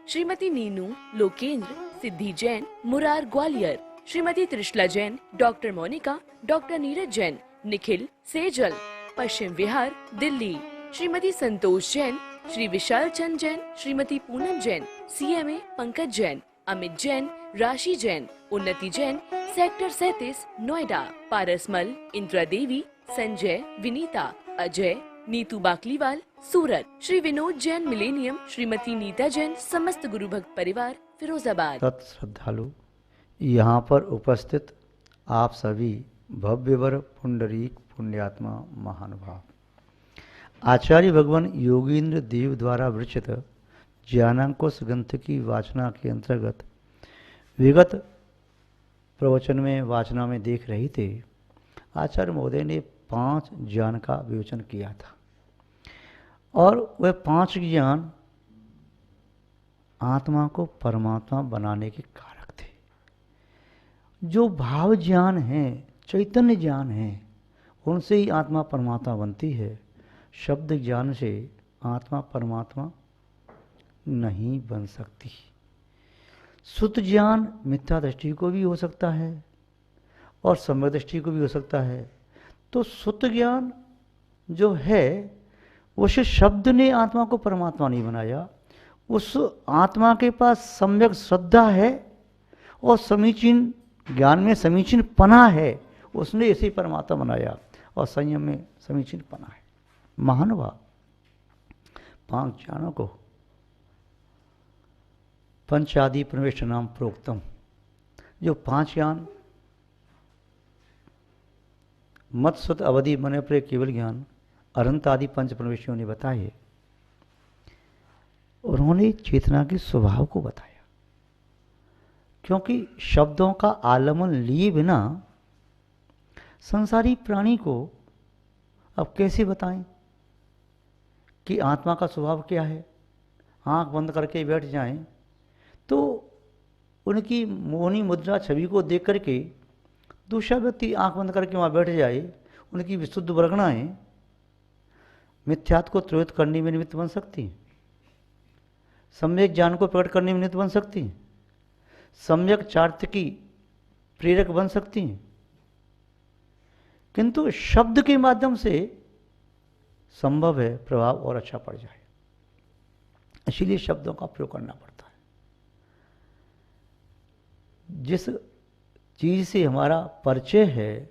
श्रीमती नीनू लोकेंद्र, सिद्धि Jain, Murar Gwalior, Shrimati Trishala Jain, doctor Monika, doctor Neeraj Jain, Nikhil Sejal, Paschim Vihar Delhi, Shrimati Santosh Jain, Shri Vishal Chand Jain, Shrimati Poonam Jain, CMA Pankaj Jain, Amit Jain, राशि जैन, उन्नति Jain, sector 37 Noida, Parasmal, Indira देवी, संजय, विनीता, अजय, नीतू बाकलीवाल, सूरत, Shri Vinod Jain millennium, Shrimati Nita Jain, समस्त गुरु भक्त परिवार फिरोजाबाद। सत श्रद्धालु, यहाँ पर उपस्थित आप सभी भव्यवर पुंडरीक पुण्यात्मा महानुभाव, आचार्य भगवान योगींद्र देव द्वारा विरचित ज्ञानांकुश ग्रंथ की वाचना के अंतर्गत विगत प्रवचन में वाचना में देख रहे थे, आचार्य महोदय ने 5 ज्ञान का विवेचन किया था और वह 5 ज्ञान आत्मा को परमात्मा बनाने के कारक थे। जो भाव ज्ञान है, चैतन्य ज्ञान है, उनसे ही आत्मा परमात्मा बनती है। शब्द ज्ञान से आत्मा परमात्मा नहीं बन सकती। सुत ज्ञान मिथ्या दृष्टि को भी हो सकता है और सम्यक दृष्टि को भी हो सकता है। तो सुत ज्ञान जो है, उस शब्द ने आत्मा को परमात्मा नहीं बनाया। उस आत्मा के पास सम्यक श्रद्धा है और समीचीन ज्ञान में समीचीन पना है, उसने इसे परमात्मा बनाया और संयम में समीचीन पना है। महानुभाव, 5 ज्ञानों को पंचादि प्रवेश नाम प्रोक्तम, जो 5 ज्ञान मत सुत अवधि मन प्रे केवल ज्ञान अनंत आदि 5 प्रवेशियों ने बताए। उन्होंने चेतना के स्वभाव को बताया, क्योंकि शब्दों का आलम्बन लिए बिना संसारी प्राणी को अब कैसे बताएं कि आत्मा का स्वभाव क्या है। आंख बंद करके बैठ जाएं तो उनकी मोहनी मुद्रा छवि को देख करके दूसरा व्यक्ति आंख बंद करके वहाँ बैठ जाए, उनकी विशुद्ध वर्गणाएं मिथ्यात्व को त्रोहित करने में निमित्त बन सकती हैं, सम्यक ज्ञान को प्रकट करने में निमित्त बन सकती हैं, सम्यक चार्थ की प्रेरक बन सकती हैं, किंतु शब्द के माध्यम से संभव है प्रभाव और अच्छा पड़ जाए। इसीलिए शब्दों का प्रयोग करना पड़ता है। जिस चीज से हमारा परिचय है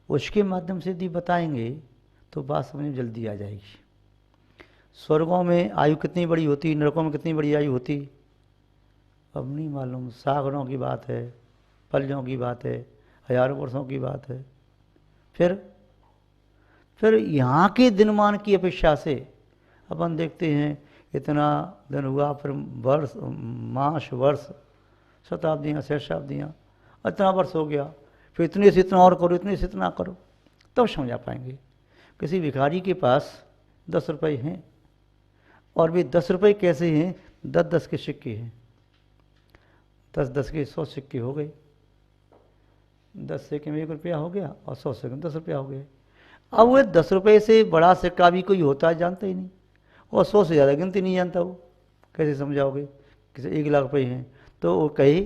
उसके माध्यम से यदि बताएंगे तो बात समझ में जल्दी आ जाएगी। स्वर्गों में आयु कितनी बड़ी होती, नरकों में कितनी बड़ी आयु होती, अब नहीं मालूम। सागरों की बात है, पल्यों की बात है, हजारों वर्षों की बात है। फिर यहाँ के दिनमान की अपेक्षा से अपन देखते हैं इतना दिन हुआ, फिर वर्ष, मास, वर्ष, शताब्दियाँ, सहस्राब्दियाँ, इतना वर्ष हो गया, फिर इतने से इतना और करो, इतने से इतना करो, तब समझ आ पाएंगे। किसी भिखारी के पास 10 रुपये हैं और वे 10 रुपये कैसे हैं, 10-10 के सिक्के हैं, 10-10 के 100 सिक्के हो गए, 10 सिक्के में 1 रुपया हो गया और 100 सिक्के में 10 रुपया हो गए। अब वह 10 रुपये से बड़ा सिक्का भी कोई होता है जानता ही नहीं, और 100 से ज़्यादा गिनती नहीं जानता। वो कैसे समझाओगे? किसी 1 लाख रुपये हैं तो वो कहे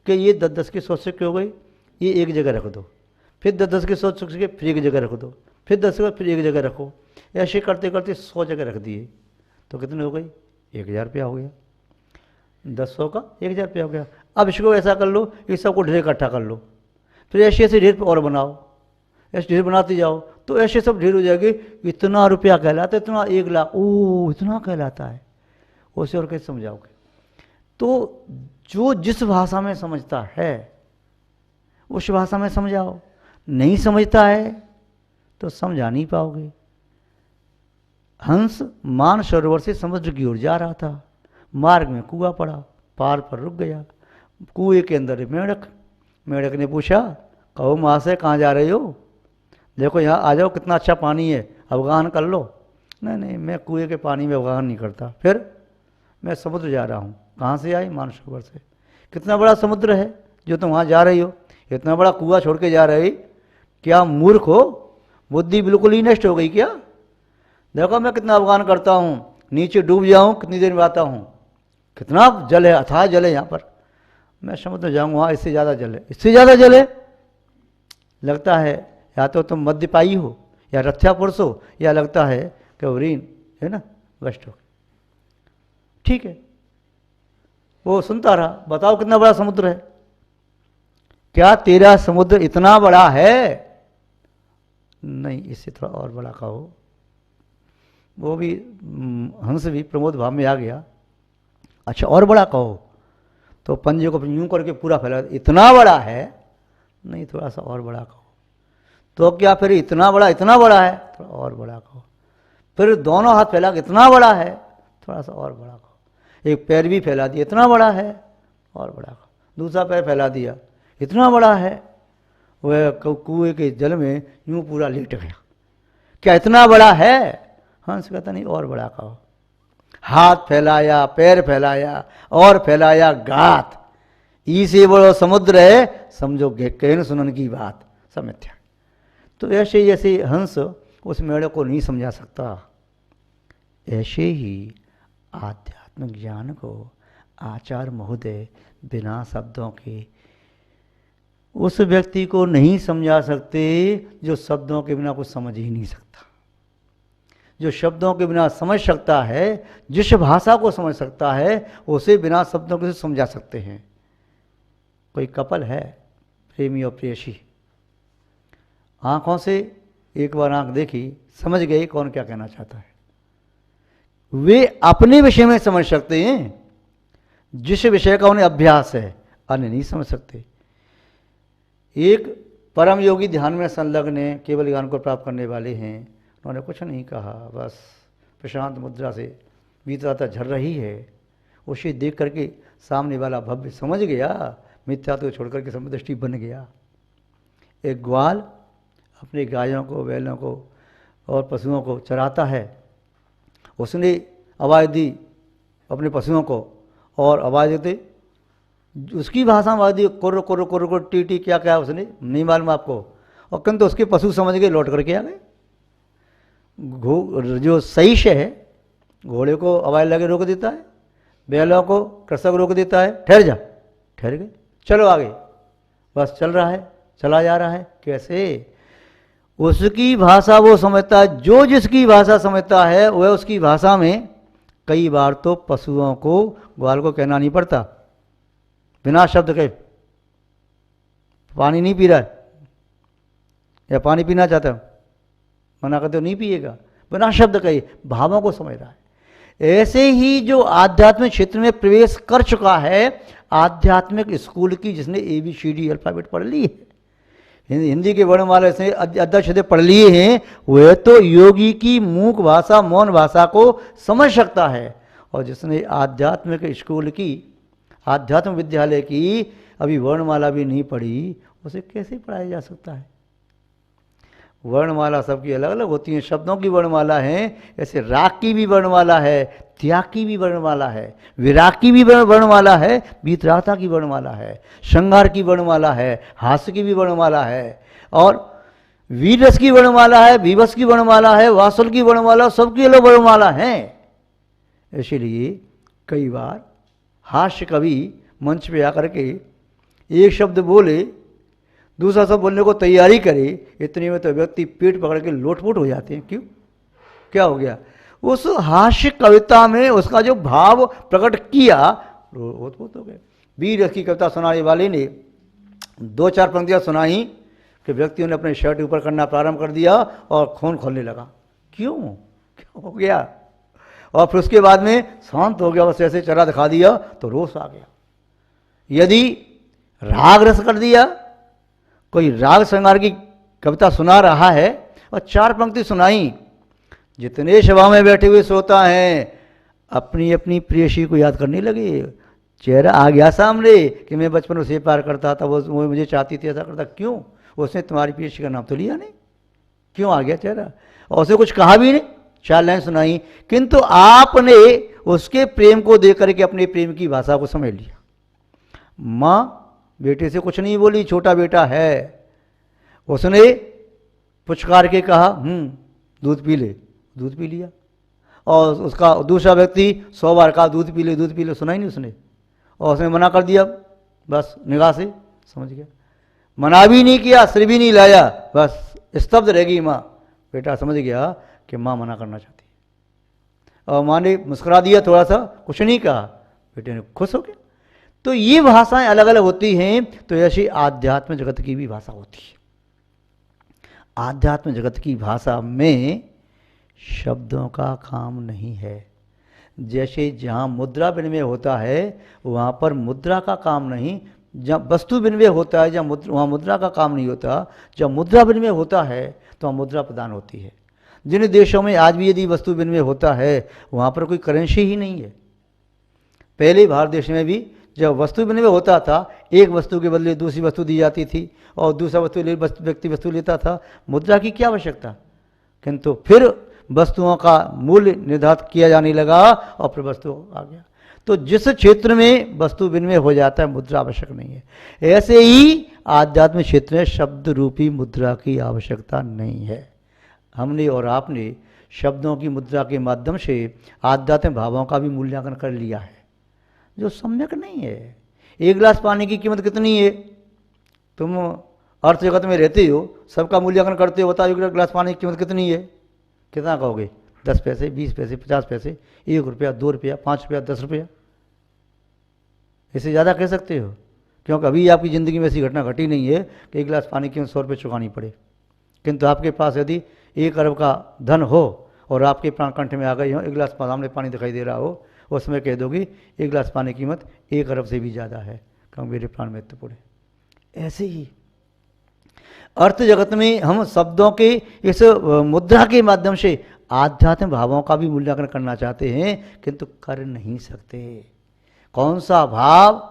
कि ये 10-10 के 100 सिक्के हो गए, ये एक जगह रख दो, फिर 10-10 के 100 सिक्के फिर एक जगह रख दो, फिर 10 के फिर एक जगह रखो। ऐसे करते करते 100 जगह रख दिए तो कितने हो गई? 1000 रुपया हो गया। 10 का 1000 रुपया हो गया। अब इसको ऐसा कर लो, इस सबको ढेर इकट्ठा कर लो, फिर ऐसे ऐसे ढेर और बनाओ, ऐसे ढेर बनाते जाओ तो ऐसे सब ढेर हो जाएगी। इतना रुपया कहलाता है, इतना 1 लाख, ओ इतना कहलाता है। उसे और कैसे समझाओगे? तो जो जिस भाषा में समझता है उस भाषा में समझाओ, नहीं समझता है तो समझा नहीं पाओगे। हंस मान सरोवर से समुद्र की ओर जा रहा था, मार्ग में कुआं पड़ा, पार पर रुक गया। कुएं के अंदर मेढक, मेढक ने पूछा, कहो महाशय कहाँ जा रहे हो? देखो यहाँ आ जाओ, कितना अच्छा पानी है, अवगाहन कर लो। नहीं नहीं, मैं कुएं के पानी में अवगाहन नहीं करता। फिर मैं समुद्र जा रहा हूँ। कहाँ से आई? मानसरोवर से। कितना बड़ा समुद्र है जो तुम वहाँ जा रही हो, इतना बड़ा कुआं छोड़ के जा रही, क्या मूर्ख हो? बुद्धि बिल्कुल ही नष्ट हो गई क्या? देखो मैं कितना अवगाहन करता हूँ, नीचे डूब जाऊँ कितनी देर में आता हूँ, कितना जल है, अथाह जल है यहाँ पर। मैं समुद्र जाऊँगा, वहाँ इससे ज़्यादा जल है, इससे ज़्यादा जल है। लगता है या तो तुम मद्यपाई हो या रक्षा पुरुष हो, या लगता है कि उरीन है ना वस्ट हो। ठीक है, वो सुनता रहा। बताओ कितना बड़ा समुद्र है? क्या तेरा समुद्र इतना बड़ा है? नहीं, इससे थोड़ा और बड़ा कहो। वो भी हंस भी प्रमोद भाव में आ गया। अच्छा, और बड़ा कहो। तो पंजे को यूं करके पूरा फैला, इतना बड़ा है? नहीं, थोड़ा सा और बड़ा कहो। तो क्या फिर इतना बड़ा है? थोड़ा और बड़ा कहो। फिर दोनों हाथ फैला के इतना बड़ा है, थोड़ा सा और बड़ा कहो। एक पैर भी फैला दिया, इतना बड़ा है, और बड़ा कहो। दूसरा पैर फैला दिया, इतना बड़ा है। वह कुएं के जल में यूं पूरा लेट गया। क्या इतना बड़ा है? हंस कहता नहीं, और बड़ा कहो। हाथ फैलाया, पैर फैलाया और फैलाया गात। ई से बड़ो समुद्र है, समझो कहन सुनन की बात, सब मिथ्या। तो ऐसे जैसे हंस उस मेढ़े को नहीं समझा सकता, ऐसे ही आध्यात्मिक ज्ञान को आचार्य महोदय बिना शब्दों के उस व्यक्ति को नहीं समझा सकते जो शब्दों के बिना कुछ समझ ही नहीं सकता। जो शब्दों के बिना समझ सकता है, जिस भाषा को समझ सकता है, उसे बिना शब्दों के समझा सकते हैं। कोई कपल है, प्रेमी और प्रेयसी, आंखों से एक बार आंख देखी, समझ गए कौन क्या कहना चाहता है। वे अपने विषय में समझ सकते हैं जिस विषय का उन्हें अभ्यास है, अन्य नहीं समझ सकते। एक परम योगी ध्यान में संलग्न है, केवल ज्ञान को प्राप्त करने वाले हैं। उन्होंने कुछ नहीं कहा, बस प्रशांत मुद्रा से बीतराता झर रही है, उसे देख करके सामने वाला भव्य समझ गया, मिथ्या तो छोड़ करके समदृष्टि बन गया। एक ग्वाल अपनी गायों को, बैलों को और पशुओं को चराता है। उसने आवाज़ दी अपने पशुओं को, और आवाज़ देते उसकी भाषा में आवाज़ दी, कुर्र कुर्र कुर्र कुर्र टी टी, क्या क्या उसने नहीं मालूम आपको। और किंतु उसके पशु समझ के लौट करके आ गए। जो सही है, घोड़े को आवाज़ लगे रोक देता है, बैलों को कृषक रोक देता है, ठहर जा, ठहर गए, चलो आगे, बस चल रहा है, चला जा रहा है। कैसे? उसकी भाषा वो समझता है, जो जिसकी भाषा समझता है वह उसकी भाषा में। कई बार तो पशुओं को, ग्वाल को कहना नहीं पड़ता, बिना शब्द के पानी नहीं पी रहा है या पानी पीना चाहता है, मना करते हो नहीं पिएगा, बिना शब्द कहे भावों को समझ रहा है। ऐसे ही जो आध्यात्मिक क्षेत्र में प्रवेश कर चुका है, आध्यात्मिक स्कूल की जिसने ABCD अल्फाबेट पढ़ ली है, हिंदी के वर्णमाला से अध्यक्ष से पढ़ लिए हैं, वह तो योगी की मूक भाषा, मौन भाषा को समझ सकता है। और जिसने आध्यात्मिक स्कूल की, आध्यात्मिक विद्यालय की अभी वर्णमाला भी नहीं पढ़ी, उसे कैसे पढ़ाया जा सकता है? वर्णमाला सबकी अलग अलग होती हैं, शब्दों की वर्णमाला है, ऐसे राग की भी वर्णमाला है, त्याग की भी वर्णमाला है, विराग की भी वर्णमाला है, बीतराता की वर्णमाला है, श्रृंगार की वर्णमाला है, हास्य की भी वर्णमाला है, और वीररस की वर्णमाला है, विवश की वर्णमाला है, वात्सल की वर्णमाला, सबकी अलग वर्णमाला है। इसीलिए कई बार हास्य कवि मंच पे आकर के एक शब्द बोले, दूसरा शब्द बोलने को तैयारी करे, इतने में तो व्यक्ति पेट पकड़ के लोटपोट हो जाते हैं। क्यों? क्या हो गया? उस हास्य कविता में उसका जो भाव प्रकट किया, लोटपोट हो गए। वीर रस की कविता सुनाने वाले ने 2-4 पंक्तियां सुनाई कि व्यक्तियों ने अपने शर्ट ऊपर करना प्रारंभ कर दिया और खून खोलने लगा। क्यों? क्या हो गया? और फिर उसके बाद में शांत हो गया, बस ऐसे चेहरा दिखा दिया तो रोष आ गया। यदि राग रस कर दिया, कोई राग श्रृंगार की कविता सुना रहा है और 4 पंक्ति सुनाई, जितने सभा में बैठे हुए श्रोता हैं अपनी अपनी प्रेयसी को याद करने लगे। चेहरा आ गया सामने कि मैं बचपन में उसे प्यार करता था, वो मुझे चाहती थी, ऐसा करता। क्यों? उसने तुम्हारी प्रेयसी का नाम तो लिया नहीं, क्यों आ गया चेहरा? और उसे कुछ कहा भी नहीं, 4 लाइन सुनाई, किंतु आपने उसके प्रेम को देख करके अपने प्रेम की भाषा को समझ लिया। माँ बेटे से कुछ नहीं बोली, छोटा बेटा है, उसने पुचकार के कहा दूध पी ले, दूध पी लिया। और उसका दूसरा व्यक्ति 100 बार कहा दूध पी लो, सुना ही नहीं उसने, और उसने मना कर दिया, बस निगाह से समझ गया, मना भी नहीं किया, सिर भी नहीं लाया, बस स्तब्ध रहेगी माँ। बेटा समझ गया कि माँ मना करना चाहती है, और माँ ने मुस्कुरा दिया थोड़ा सा, कुछ नहीं कहा, बेटे ने खुश हो गया। तो ये भाषाएं अलग अलग होती हैं। तो ऐसी आध्यात्म जगत की भी भाषा होती है। आध्यात्म जगत की भाषा में शब्दों का काम नहीं है। जैसे जहाँ मुद्रा विनिमय होता है वहाँ पर मुद्रा का काम नहीं, जहाँ वस्तु विनिमय होता है जहाँ वहाँ मुद्रा का काम नहीं होता। जब मुद्रा विनिमय होता है तो वहाँ मुद्रा प्रदान होती है। जिन देशों में आज भी यदि वस्तु विनिमय होता है वहाँ पर कोई करेंसी ही नहीं है। पहले भारत देश में भी जब वस्तु विनिमय होता था, एक वस्तु के बदले दूसरी वस्तु दी जाती थी और दूसरा व्यक्ति वस्तु लेता था, मुद्रा की क्या आवश्यकता। किंतु फिर वस्तुओं का मूल्य निर्धारित किया जाने लगा और फिर वस्तु आ गया। तो जिस क्षेत्र में वस्तु विनिमय हो जाता है मुद्रा आवश्यक नहीं है। ऐसे ही आध्यात्मिक क्षेत्र में शब्द रूपी मुद्रा की आवश्यकता नहीं है। हमने और आपने शब्दों की मुद्रा के माध्यम से आध्यात्मिक भावों का भी मूल्यांकन कर लिया है, जो सम्यक नहीं है। एक गिलास पानी की कीमत कितनी है? तुम अर्थ जगत में रहते हो, सबका मूल्यांकन करते हो, बताओ एक गिलास पानी की कीमत कितनी है? कितना कहोगे? 10 पैसे, 20 पैसे, 50 पैसे, 1 रुपया, 2 रुपया, 5 रुपया, 10 रुपया, इससे ज़्यादा कह सकते हो? क्योंकि अभी आपकी ज़िंदगी में ऐसी घटना घटी नहीं है कि 1 गिलास पानी की 100 रुपये चुकानी पड़े। किंतु आपके पास यदि 1 अरब का धन हो और आपके प्राण कंठ में आ गई हो, 1 गिलास सामने पानी दिखाई दे रहा हो, उसमें कह दोगी 1 गिलास पानी की कीमत 1 अरब से भी ज़्यादा है, क्योंकि मेरे प्राण महत्वपूर्ण है। ऐसे ही अर्थ जगत में हम शब्दों के इस मुद्रा के माध्यम से आध्यात्मिक भावों का भी मूल्यांकन करना चाहते हैं, किंतु कर नहीं सकते। कौन सा भाव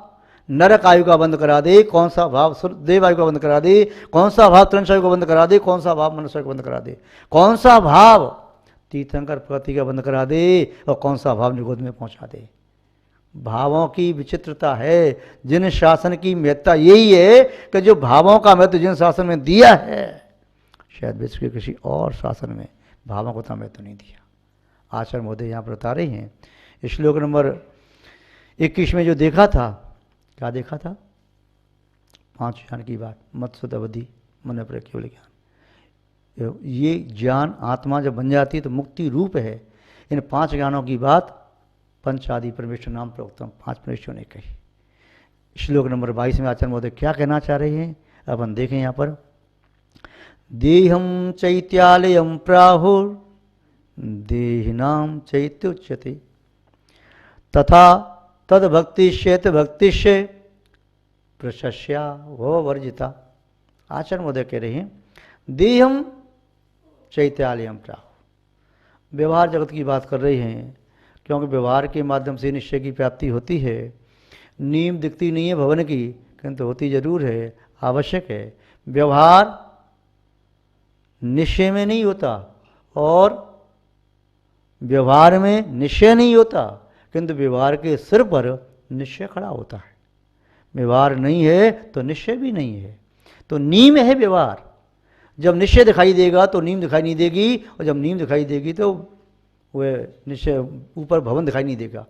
नरक आयु का बंद करा दे, कौन सा भाव देव आयु का बंद करा दे, कौन सा भाव त्रंश आयु का बंद करा दे, कौन सा भाव मनुष्य को बंद करा दे, कौन सा भाव तीर्थंकर प्रगति का बंद करा दे और कौन सा भाव निगोद में पहुंचा दे। भावों की विचित्रता है। जिन शासन की महत्ता यही है कि जो भावों का महत्व जिन शासन में दिया है, शायद विश्व के किसी और शासन में भावों को उतना महत्व नहीं दिया। आचार्य महोदय यहाँ पर बता रहे हैं श्लोक नंबर 21 में जो देखा था, क्या देखा था? 5 ज्ञान की बात, मत्सुद अवधि मन पर केवल ज्ञान। ये ज्ञान आत्मा जब बन जाती है तो मुक्ति रूप है। इन 5 ज्ञानों की बात पंच आदि परमेश्वर नाम प्रोक्तम 5 परमेश्वर ने कही। श्लोक नंबर 22 में आचार्य महोदय क्या कहना चाह रहे हैं अपन देखें यहाँ पर। देहम चैत्यालयम प्राहुर देहिनाम चैत्योच्यते तथा तद भक्तिश्चेत भक्तिश्चे प्रशस्या वो वर्जिता। आचार्य महोदय कह रहे हैं देहम चैत्यालयम प्राहु, व्यवहार जगत की बात कर रहे हैं, क्योंकि व्यवहार के माध्यम से निश्चय की प्राप्ति होती है। नीम दिखती नहीं है भवन की, किंतु होती जरूर है, आवश्यक है। व्यवहार निश्चय में नहीं होता और व्यवहार में निश्चय नहीं होता, किंतु व्यवहार के सिर पर निश्चय खड़ा होता है। व्यवहार नहीं है तो निश्चय भी नहीं है। तो नीम है व्यवहार। जब निश्चय दिखाई देगा तो नीम दिखाई नहीं देगी, और जब नीम दिखाई देगी तो वह निश्चय ऊपर भवन दिखाई नहीं देगा।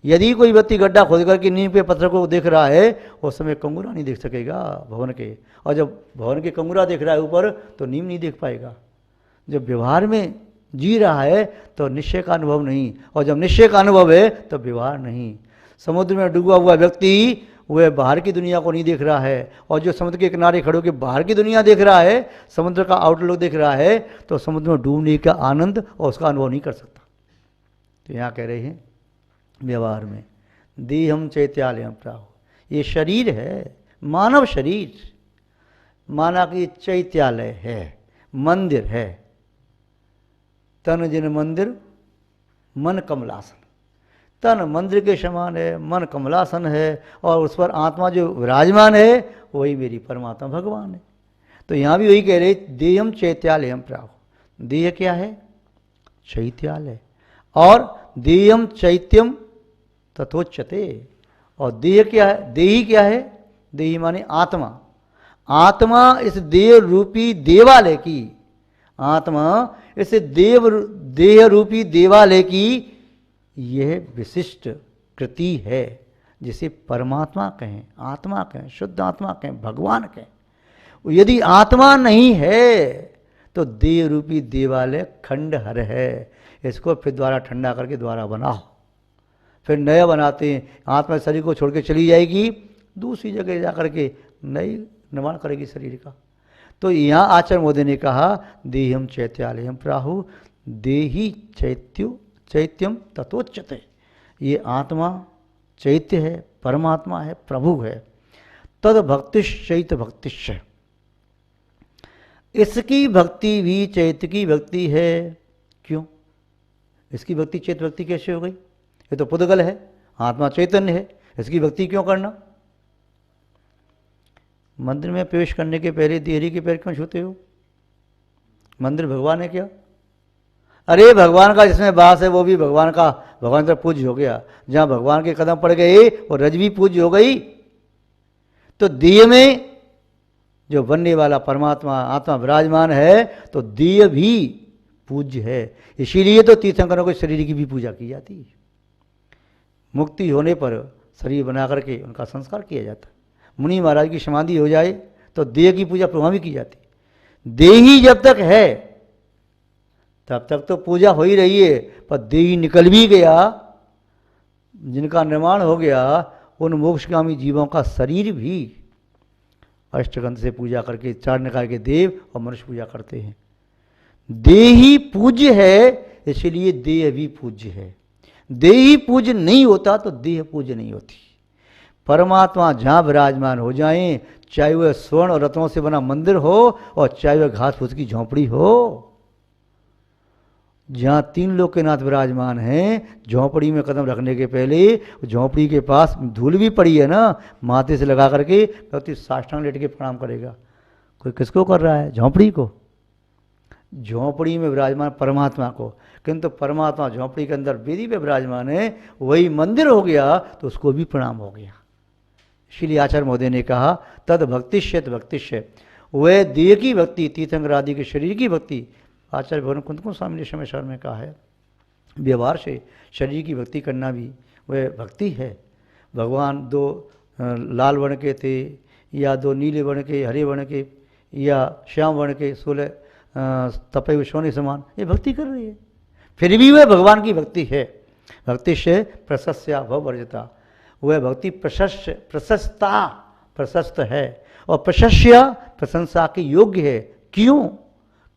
यदि कोई व्यक्ति गड्ढा खोद करके नीम के पत्थर को देख रहा है, उस समय कंगूरा नहीं देख सकेगा भवन के, और जब भवन के कंगूरा देख रहा है ऊपर तो नीम नहीं देख पाएगा। जब व्यवहार में जी रहा है तो निश्चय का अनुभव नहीं, और जब निश्चय का अनुभव है तो व्यवहार नहीं। समुद्र में डूबा हुआ व्यक्ति वह बाहर की दुनिया को नहीं देख रहा है, और जो समुद्र के किनारे खड़े होकर बाहर की दुनिया देख रहा है, समुद्र का आउटलुक देख रहा है, तो समुद्र में डूबने का आनंद और उसका अनुभव नहीं कर सकता। तो यहाँ कह रहे हैं व्यवहार में देहम चैत्यालयम प्राहु, ये शरीर है, मानव शरीर, माना कि चैत्यालय है, मंदिर है। तन जिन मंदिर मन कमलासन, तन मंदिर के समान है, मन कमलासन है, और उस पर आत्मा जो विराजमान है वही मेरी परमात्मा भगवान है। तो यहाँ भी वही कह रहे देहम चैत्यालयम प्राहु। देह क्या है? चैत्यालय। और देहम चैत्यम तथोच्यते। और देह क्या है? देही क्या है? देही माने आत्मा। आत्मा इस देह रूपी देवालय की आत्मा इस देह रूपी देवालय की यह विशिष्ट कृति है, जिसे परमात्मा कहें, आत्मा कहें, शुद्ध आत्मा कहें, भगवान कहें। यदि आत्मा नहीं है तो देह रूपी देवालय खंडहर है। इसको फिर द्वारा ठंडा करके द्वारा बनाओ, फिर नया बनाते हैं। आत्मा शरीर को छोड़ के चली जाएगी, दूसरी जगह जा करके नई निर्माण करेगी शरीर का। तो यहाँ आचार्य मोदी ने कहा देहम चैत्यालयम प्राहु देही चैत्यम तथोच्यते। ये आत्मा चैत्य है, परमात्मा है, प्रभु है। तद भक्तिश्चैत भक्तिश्च, इसकी भक्ति भी चैत्य की भक्ति है। क्यों? इसकी भक्ति चैत्य भक्ति कैसे हो गई? ये तो पुद्गल है, आत्मा चैतन्य है, इसकी भक्ति क्यों करना? मंदिर में प्रवेश करने के पहले देहरी के पैर क्यों छूते हो? मंदिर भगवान है क्या? अरे भगवान का जिसमें वास है वो भी भगवान का, भगवान तरफ पूज्य हो गया। जहाँ भगवान के कदम पड़ गए और रज भी पूज्य हो गई। तो देह में जो बनने वाला परमात्मा आत्मा विराजमान है, तो देह भी पूज्य है। इसीलिए तो तीर्थंकरों के शरीर की भी पूजा की जाती है। मुक्ति होने पर शरीर बना करके उनका संस्कार किया जाता है। मुनि महाराज की समाधि हो जाए तो देह की पूजा प्रभावी की जाती है। देही जब तक है तब तक तो पूजा हो ही रही है, पर देही निकल भी गया, जिनका निर्माण हो गया, उन मोक्षगामी जीवों का शरीर भी अष्टगंध से पूजा करके चार निकाय के देव और मनुष्य पूजा करते हैं। देही पूज्य है, इसलिए देह भी पूज्य है। देही पूज्य नहीं होता तो देह पूज्य नहीं होती। परमात्मा जहाँ विराजमान हो जाएं, चाहे वह स्वर्ण और रत्नों से बना मंदिर हो और चाहे वह घास फूस की झोंपड़ी हो, जहाँ तीन लोग के नाथ विराजमान हैं, झोंपड़ी में कदम रखने के पहले झोंपड़ी के पास धूल भी पड़ी है ना, माथे से लगा करके व्यक्ति साष्टांग लेट के प्रणाम करेगा। कोई किसको कर रहा है? झोंपड़ी को। झोंपड़ी में विराजमान परमात्मा को। किंतु परमात्मा झोंपड़ी के अंदर वेदी पे विराजमान है, वही मंदिर हो गया तो उसको भी प्रणाम हो गया। इसीलिए आचार्य महोदय ने कहा तद भक्तिश्चैत भक्तिश्च, वह देह की भक्ति, तीर्थंकर आदि के शरीर की भक्ति। आचार्य भगवान कुंतकुंज स्वामी ने समय में कहा है, व्यवहार से शरीर की भक्ति करना भी वह भक्ति है। भगवान दो लाल वर्ण के थे, या दो नीले वर्ण के, हरे वर्ण के, या श्याम वर्ण के, 16 तपे हुए सोने समान, ये भक्ति कर रही है, फिर भी वह भगवान की भक्ति है। भक्ति से प्रशस्या भववर्जिता, वह भक्ति प्रशस्त है और प्रशस्या प्रशंसा के योग्य है। क्यों?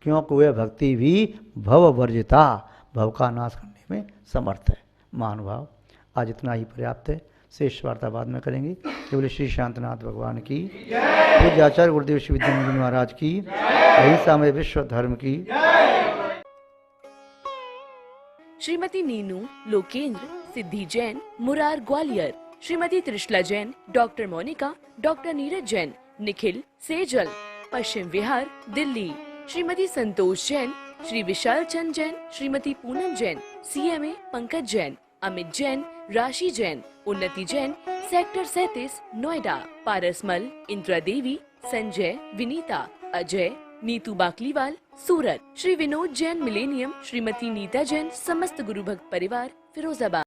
क्योंकि वह भक्ति भी भववर्जिता, भव का नाश करने में समर्थ है। महानुभाव, आज इतना ही पर्याप्त है, शेष वार्ता बाद में करेंगे। केवल श्री शांतनाथ भगवान की, पूज्य आचार्य गुरुदेव श्री विद्यानंद महाराज की, अहिंसा में विश्व धर्म की। श्रीमती नीनू लोकेंद्र, सिद्धि Jain, Murar Gwalior, Shrimati Trishala Jain, doctor Monika, doctor Neeraj Jain, Nikhil Sejal, Paschim Vihar Delhi, Shrimati Santosh Jain, Shri Vishal Chand Jain, Shrimati Poonam Jain, CMA Pankaj Jain, Amit Jain, राशि जैन, उन्नति जैन, सेक्टर 37 नोएडा, पारसमल, इंदिरा देवी, संजय, विनीता, अजय, नीतू बाकलीवाल, सूरत, श्री विनोद जैन मिलेनियम, श्रीमती नीता जैन, समस्त गुरु भक्त परिवार फिरोजाबाद।